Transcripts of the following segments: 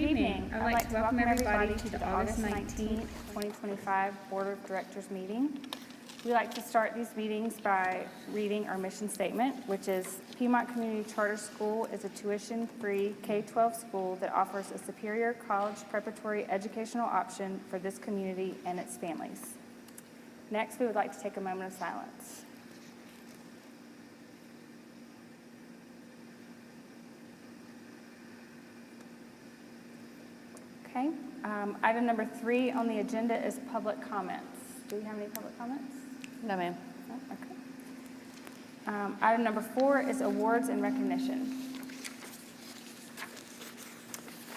evening. I'd like to welcome everybody to the August 19th, 2025 Board of Directors meeting. We like to start these meetings by reading our mission statement, which is Piedmont Community Charter School is a tuition-free K-12 school that offers a superior college preparatory educational option for this community and its families. Next, we would like to take a moment of silence. Okay, item number 3 on the agenda is public comments. Do we have any public comments? No, ma'am. No? Okay. Item number 4 is awards and recognition.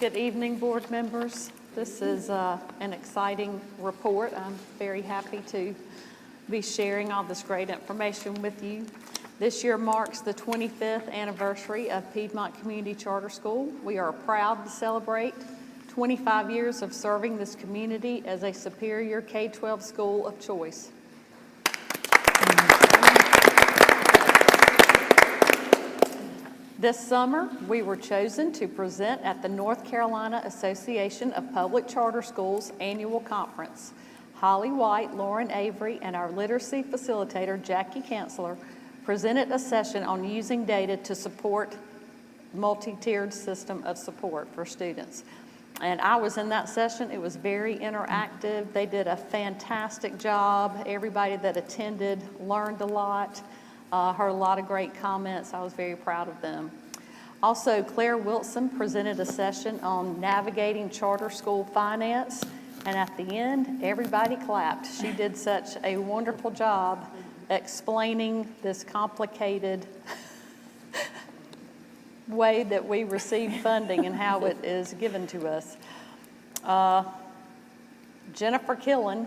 Good evening, board members. This is an exciting report. I'm very happy to be sharing all this great information with you. This year marks the 25th anniversary of Piedmont Community Charter School. We are proud to celebrate 25 years of serving this community as a superior K-12 school of choice. This summer, we were chosen to present at the North Carolina Association of Public Charter Schools annual conference. Holly White, Lauren Avery, and our literacy facilitator, Jackie Kanzler, presented a session on using data to support multi-tiered system of support for students. And I was in that session. It was very interactive. They did a fantastic job. Everybody that attended learned a lot, heard a lot of great comments. I was very proud of them. Also, Claire Wilson presented a session on navigating charter school finance. And at the end, everybody clapped. She did such a wonderful job explaining this complicated way that we receive funding and how it is given to us. Jennifer Killen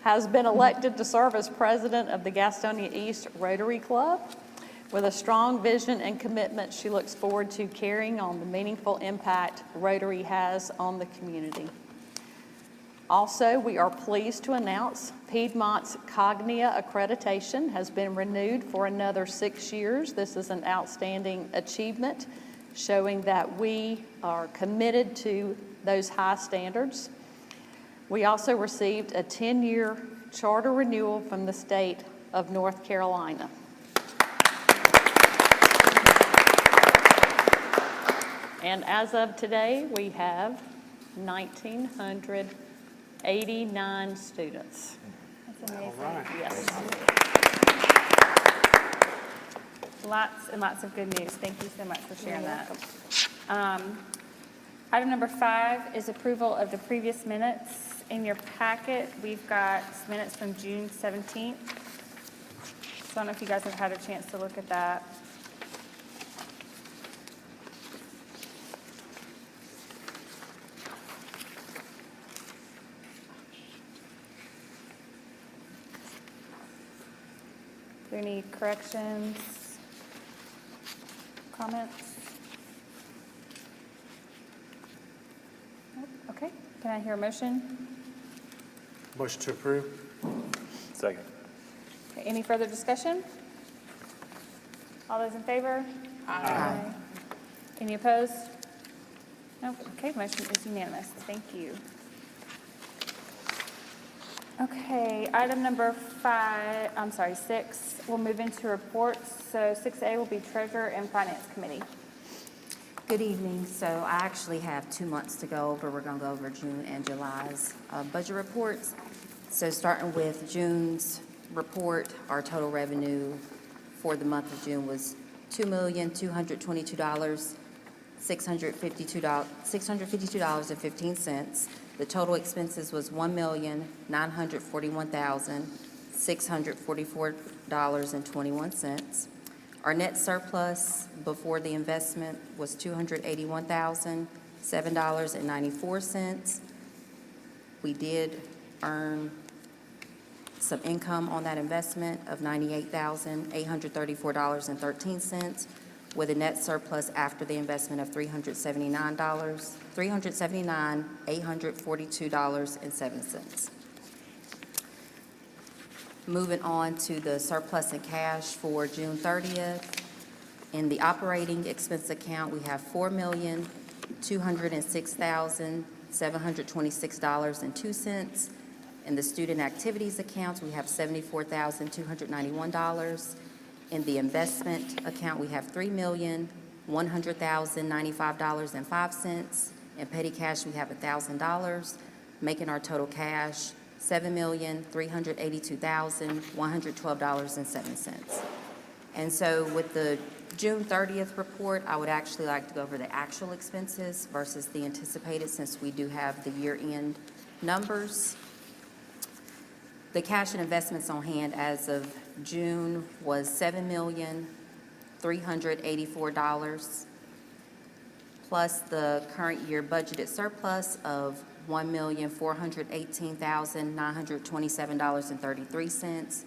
has been elected to serve as president of the Gastonia East Rotary Club. With a strong vision and commitment, she looks forward to carrying on the meaningful impact Rotary has on the community. Also, we are pleased to announce Piedmont's Cognia accreditation has been renewed for another 6 years. This is an outstanding achievement, showing that we are committed to those high standards. We also received a 10-year charter renewal from the state of North Carolina. And as of today, we have 1,989 students. That's amazing. All right. Yes. Lots and lots of good news. Thank you so much for sharing that. Item number 5 is approval of the previous minutes. In your packet, we've got minutes from June 17th. So I don't know if you guys have had a chance to look at that. Are there any corrections, comments? Nope. Okay, can I hear a motion? Motion to approve. Second. Okay, any further discussion? All those in favor? Aye. Any opposed? Nope. Okay, motion is unanimous. Thank you. Okay, item number 6, we'll move into reports. So 6A will be Treasurer and Finance Committee. Good evening. So I actually have 2 months to go over. We're going to go over June and July's budget reports. So starting with June's report, our total revenue for the month of June was $2,222,652.15. The total expenses was $1,941,644.21. Our net surplus before the investment was $281,007.94. We did earn some income on that investment of $98,834.13, with a net surplus after the investment of $379,842.07. Moving on to the surplus in cash for June 30th. In the operating expense account, we have $4,000,000 $206,726.02. In the student activities accounts, we have $74,291. In the investment account, we have $3,100,095.05. In petty cash, we have $1,000, making our total cash $7,382,112.07. And so with the June 30th report, I would actually like to go over the actual expenses versus the anticipated, since we do have the year-end numbers. The cash and investments on hand as of June was $7,384, plus the current year budgeted surplus of $1,418,927.33,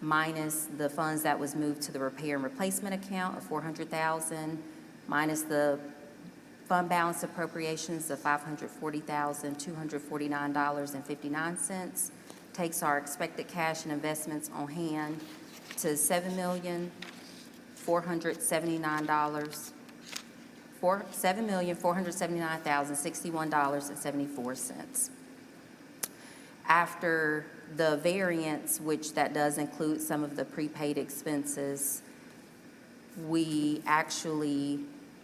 minus the funds that was moved to the repair and replacement account of $400,000, minus the fund balance appropriations of $540,249.59, takes our expected cash and investments on hand to $7,479,061.74. After the variance, which that does include some of the prepaid expenses, we actually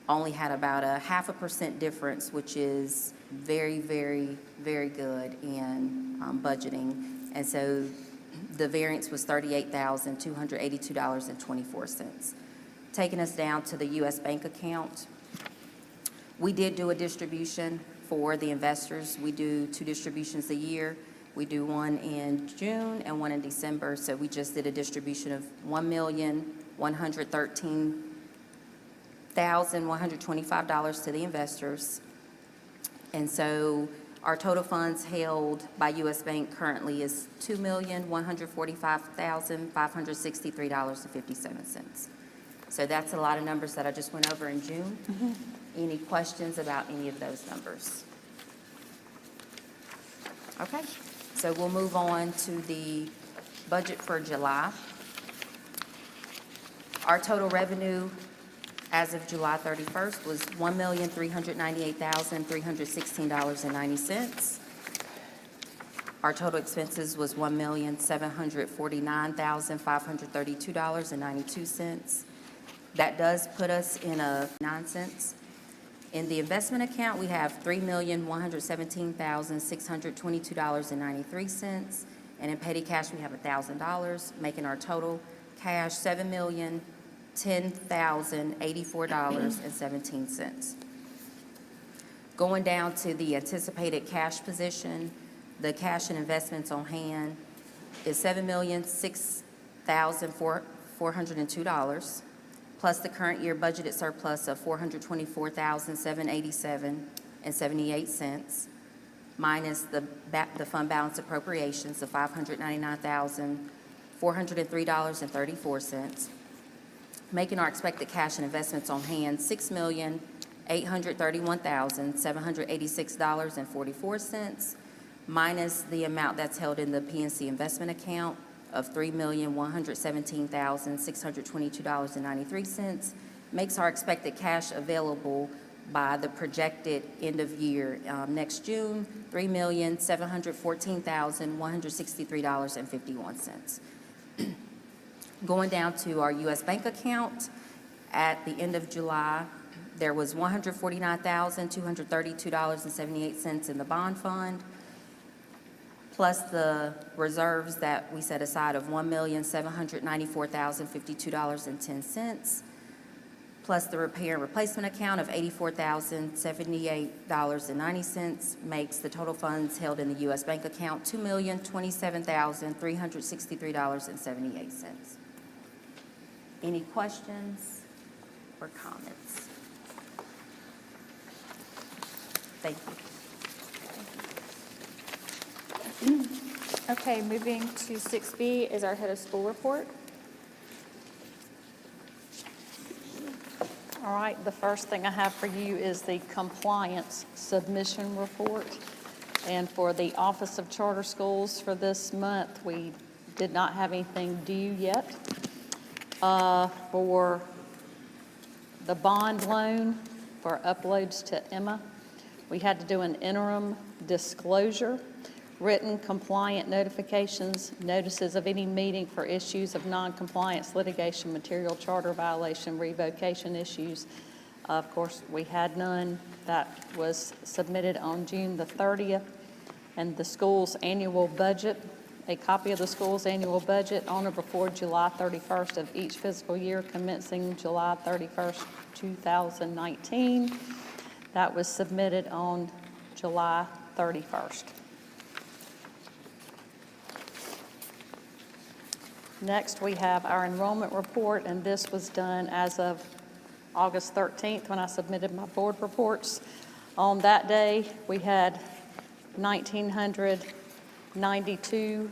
only had about a 0.5% difference, which is very, very, very good in budgeting. And so the variance was $38,282.24. Taking us down to the U.S. bank account, we did do a distribution for the investors. We do 2 distributions a year. We do one in June and one in December. So we just did a distribution of $1,113,125 to the investors. And so our total funds held by U.S. Bank currently is $2,145,563.57. So that's a lot of numbers that I just went over in June. Any questions about any of those numbers? Okay, so we'll move on to the budget for July. Our total revenue as of July 31st was $1,398,316.90. Our total expenses was $1,749,532.92. That does put us in a 9 cents. In the investment account, we have $3,117,622.93. And in petty cash, we have $1,000, making our total cash $7,010,084.17. Going down to the anticipated cash position, the cash and investments on hand is $7,006,402, plus the current year budgeted surplus of $424,787.78, minus the fund balance appropriations of $599,403.34, making our expected cash and investments on hand $6,831,786.44, minus the amount that's held in the PNC investment account of $3,117,622.93, makes our expected cash available by the projected end of year next June, $3,714,163.51. Going down to our U.S. bank account, at the end of July, there was $149,232.78 in the bond fund, plus the reserves that we set aside of $1,794,052.10, plus the repair and replacement account of $84,078.90, makes the total funds held in the U.S. bank account $2,027,363.78. Any questions or comments? Thank you. Okay, moving to 6B is our head of school report. All right, the first thing I have for you is the compliance submission report. And for the Office of Charter Schools for this month, we did not have anything due yet. For the bond loan, for uploads to Emma. We had to do an interim disclosure, written compliant notifications, notices of any meeting for issues of non-compliance, litigation, material charter violation, revocation issues. Of course, we had none. That was submitted on June the 30th. And the school's annual budget, a copy of the school's annual budget on or before July 31st of each fiscal year commencing July 31st, 2019. That was submitted on July 31st. Next, we have our enrollment report, and this was done as of August 13th when I submitted my board reports. On that day, we had 1,992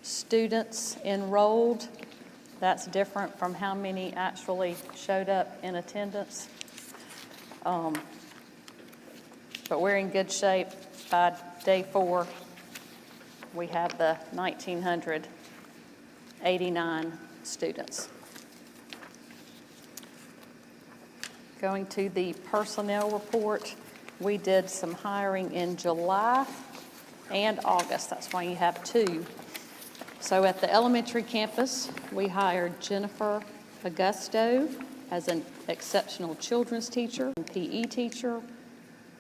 students enrolled. That's different from how many actually showed up in attendance. But we're in good shape. By day 4, we have the 1,989 students. Going to the personnel report, we did some hiring in July and August. That's why you have 2. So at the elementary campus, we hired Jennifer Augusto as an exceptional children's teacher and PE teacher,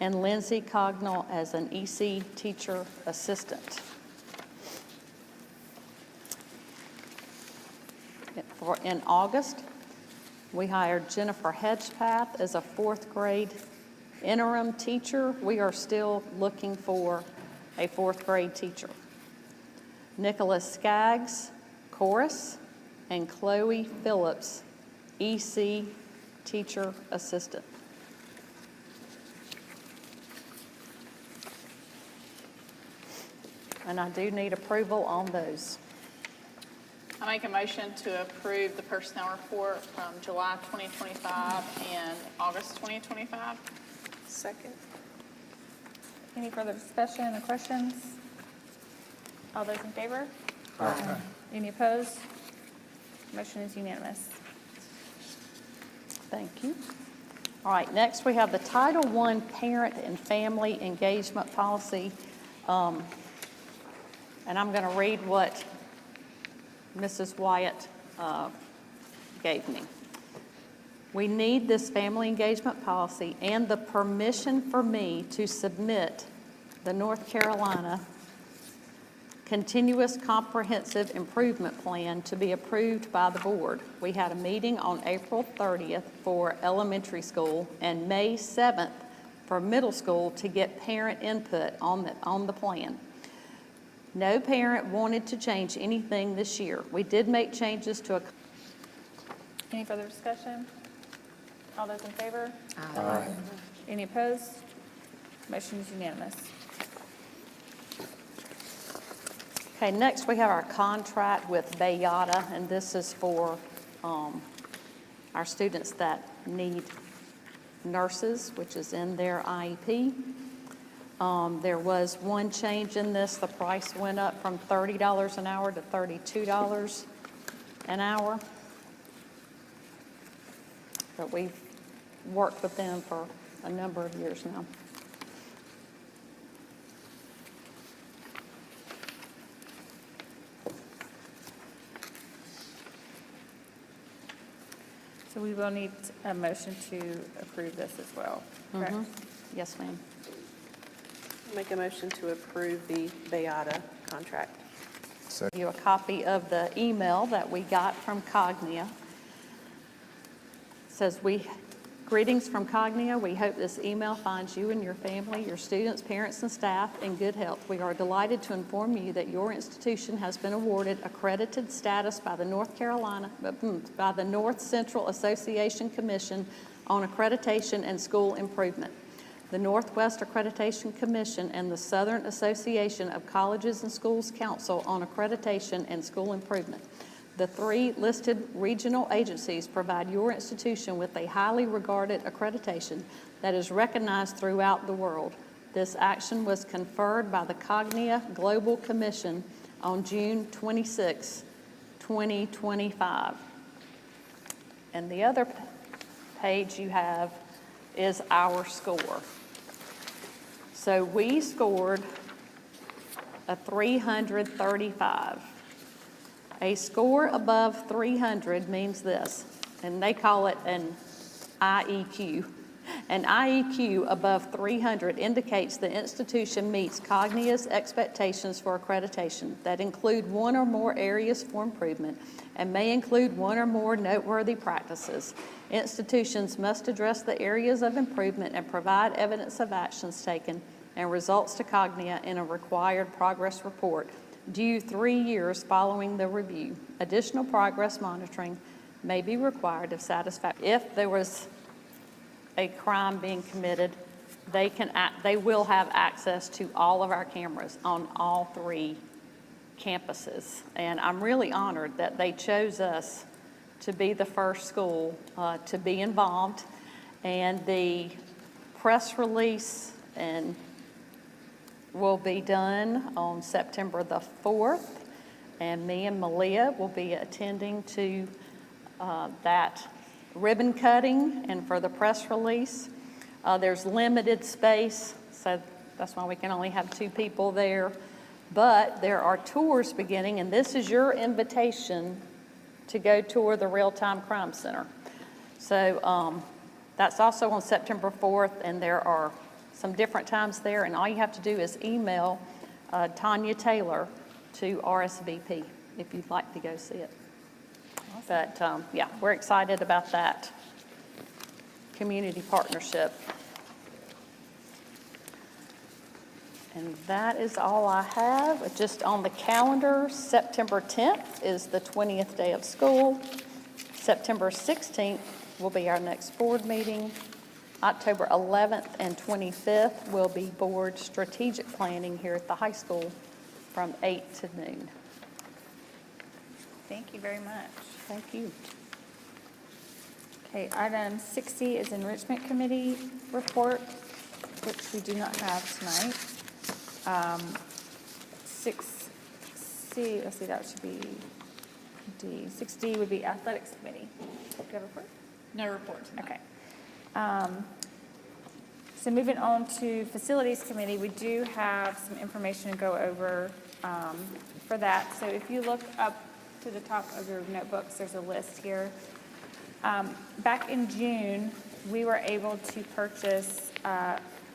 and Lindsay Cognall as an EC teacher assistant. In August, we hired Jennifer Hedgepath as a 4th grade interim teacher. We are still looking for a 4th grade teacher. Nicholas Skaggs, chorus, and Chloe Phillips, EC teacher assistant. And I do need approval on those. I make a motion to approve the personnel report from July 2025 and August 2025. Second. Any further discussion or questions? All those in favor? Aye. Any opposed? Motion is unanimous. Thank you. All right, next we have the Title I Parent and Family Engagement Policy. And I'm going to read what Mrs. Wyatt gave me. We need this family engagement policy and the permission for me to submit the North Carolina Continuous Comprehensive Improvement Plan to be approved by the board. We had a meeting on April 30th for elementary school and May 7th for middle school to get parent input on the plan. No parent wanted to change anything this year. We did make changes to a... Any further discussion? All those in favor? Aye. Any opposed? Motion is unanimous. Okay, next we have our contract with Bayada, and this is for our students that need nurses, which is in their IEP. There was one change in this. The price went up from $30 an hour to $32 an hour. But we've worked with them for a number of years now. So we will need a motion to approve this as well, correct? Yes, ma'am. Make a motion to approve the Bayada contract. Give you a copy of the email that we got from Cognia. It says, greetings from Cognia. We hope this email finds you and your family, your students, parents, and staff in good health. We are delighted to inform you that your institution has been awarded accredited status by the North Central Association Commission on Accreditation and School Improvement, the Northwest Accreditation Commission, and the Southern Association of Colleges and Schools Council on Accreditation and School Improvement. The 3 listed regional agencies provide your institution with a highly regarded accreditation that is recognized throughout the world. This action was conferred by the Cognia Global Commission on June 26, 2025. And the other page you have is our score. So we scored a 335. A score above 300 means this, and they call it an IEQ. An IEQ above 300 indicates the institution meets Cognia's expectations for accreditation that include one or more areas for improvement and may include one or more noteworthy practices. Institutions must address the areas of improvement and provide evidence of actions taken and results to Cognia in a required progress report due 3 years following the review. Additional progress monitoring may be required if satisfactory. If there was a crime being committed, they will have access to all of our cameras on all 3 campuses. And I'm really honored that they chose us to be the first school to be involved. And the press release will be done on September the 4th. And me and Malia will be attending to that ribbon cutting and for the press release. There's limited space, so that's why we can only have 2 people there. But there are tours beginning, and this is your invitation to go tour the Real-Time Crime Center. So that's also on September 4th, and there are some different times there, and all you have to do is email Tanya Taylor to RSVP if you'd like to go see it. But yeah, we're excited about that community partnership. And that is all I have. Just on the calendar, September 10th is the 20th day of school. September 16th will be our next board meeting. October 11th and 25th will be board strategic planning here at the high school from 8 to noon. Thank you very much. Thank you. Okay, item 60 is Enrichment Committee report, which we do not have tonight. 6C, let's see, that should be D. 6D would be Athletics Committee. Do you have a report? No report tonight. Okay. So moving on to Facilities Committee, we do have some information to go over for that. So if you look up to the top of your notebooks, there's a list here. Back in June, we were able to purchase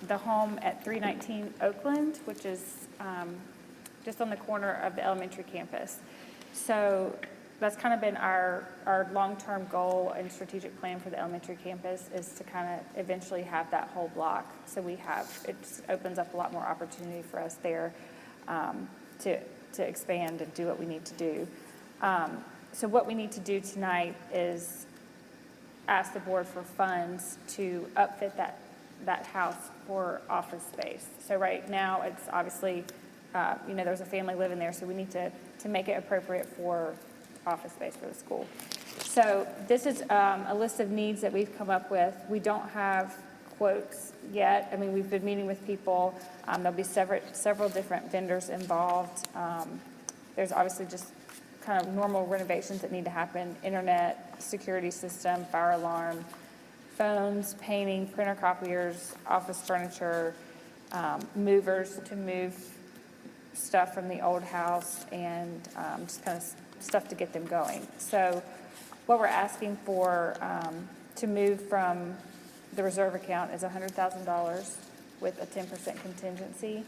the home at 319 Oakland, which is just on the corner of the elementary campus. So that's kind of been our long-term goal and strategic plan for the elementary campus, is to kind of eventually have that whole block. So it just opens up a lot more opportunity for us there to expand and do what we need to do. So what we need to do tonight is ask the board for funds to upfit that house for office space. So right now, it's obviously, there's a family living there, so we need to make it appropriate for office space for the school. So this is a list of needs that we've come up with. We don't have quotes yet. I mean, we've been meeting with people. There'll be several different vendors involved. There's obviously just kind of normal renovations that need to happen: internet, security system, fire alarm, phones, painting, printer copiers, office furniture, movers to move stuff from the old house, and just kind of stuff to get them going. So what we're asking for to move from the reserve account is $100,000 with a 10% contingency.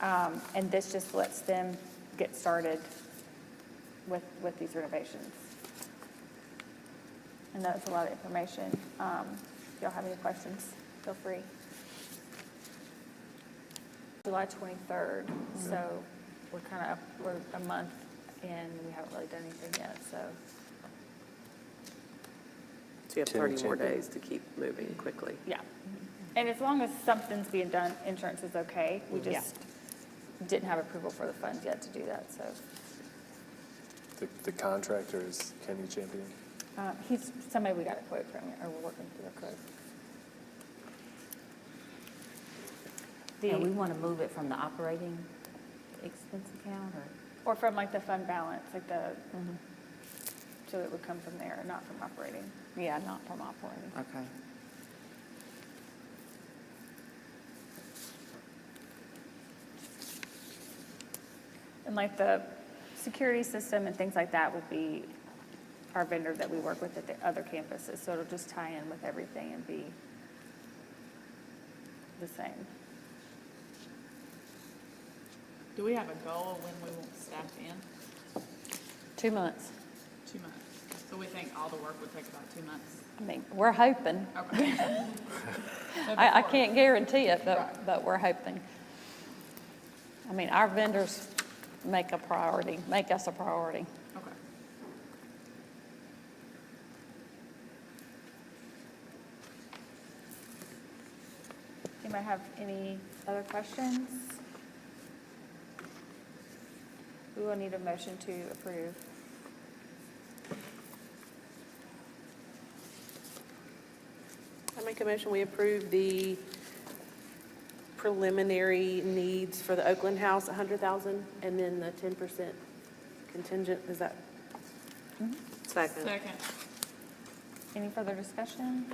And this just lets them get started with these renovations. And that's a lot of information. If y'all have any questions, feel free. July 23rd, so we're a month in, we haven't really done anything yet, so. So you have 30 more days to keep moving quickly. Yeah. And as long as something's being done, insurance is okay. We just didn't have approval for the funds yet to do that, so. The contractor is Kenny Champion. He's somebody we got a quote from, or we're working through a quote. And we want to move it from the operating expense account, Or from like the fund balance, like so it would come from there, not from operating. Yeah, not from operating. Okay. And like the security system and things like that will be our vendor that we work with at the other campuses. So it'll just tie in with everything and be the same. Do we have a goal of when we want staff in? 2 months. 2 months. So we think all the work would take about 2 months? I mean, we're hoping. Okay. I can't guarantee it, but we're hoping. I mean, our vendors make us a priority. Okay. Anybody have any other questions? We will need a motion to approve. I make a motion, we approve the preliminary needs for the Oakland House, 100,000, and then the 10% contingent, is that? Second. Second. Any further discussion?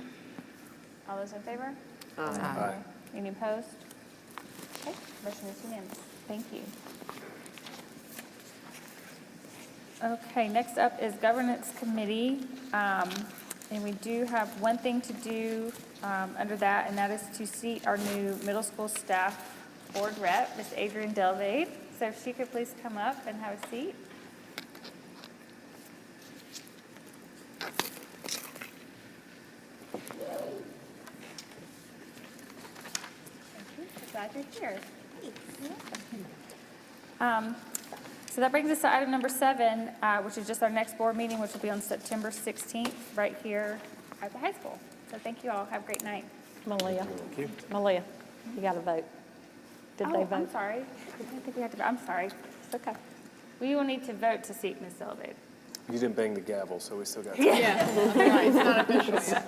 All those in favor? Aye. Any opposed? Okay, motion is unanimous. Thank you. Okay, next up is Governance Committee. And we do have one thing to do under that, and that is to seat our new middle school staff board rep, Ms. Adrienne Delvade. So if she could please come up and have a seat. Glad you're here. So that brings us to item number 7, which is just our next board meeting, which will be on September 16th, right here at the high school. So thank you all. Have a great night. Malia. Thank you. Malia, you got to vote. Did they Oh, vote? I'm sorry. I didn't think we had to vote. I'm sorry. It's okay. We will need to vote to seat Ms. Delvade. You didn't bang the gavel, so we still got. Yeah. Right, it's not official yet.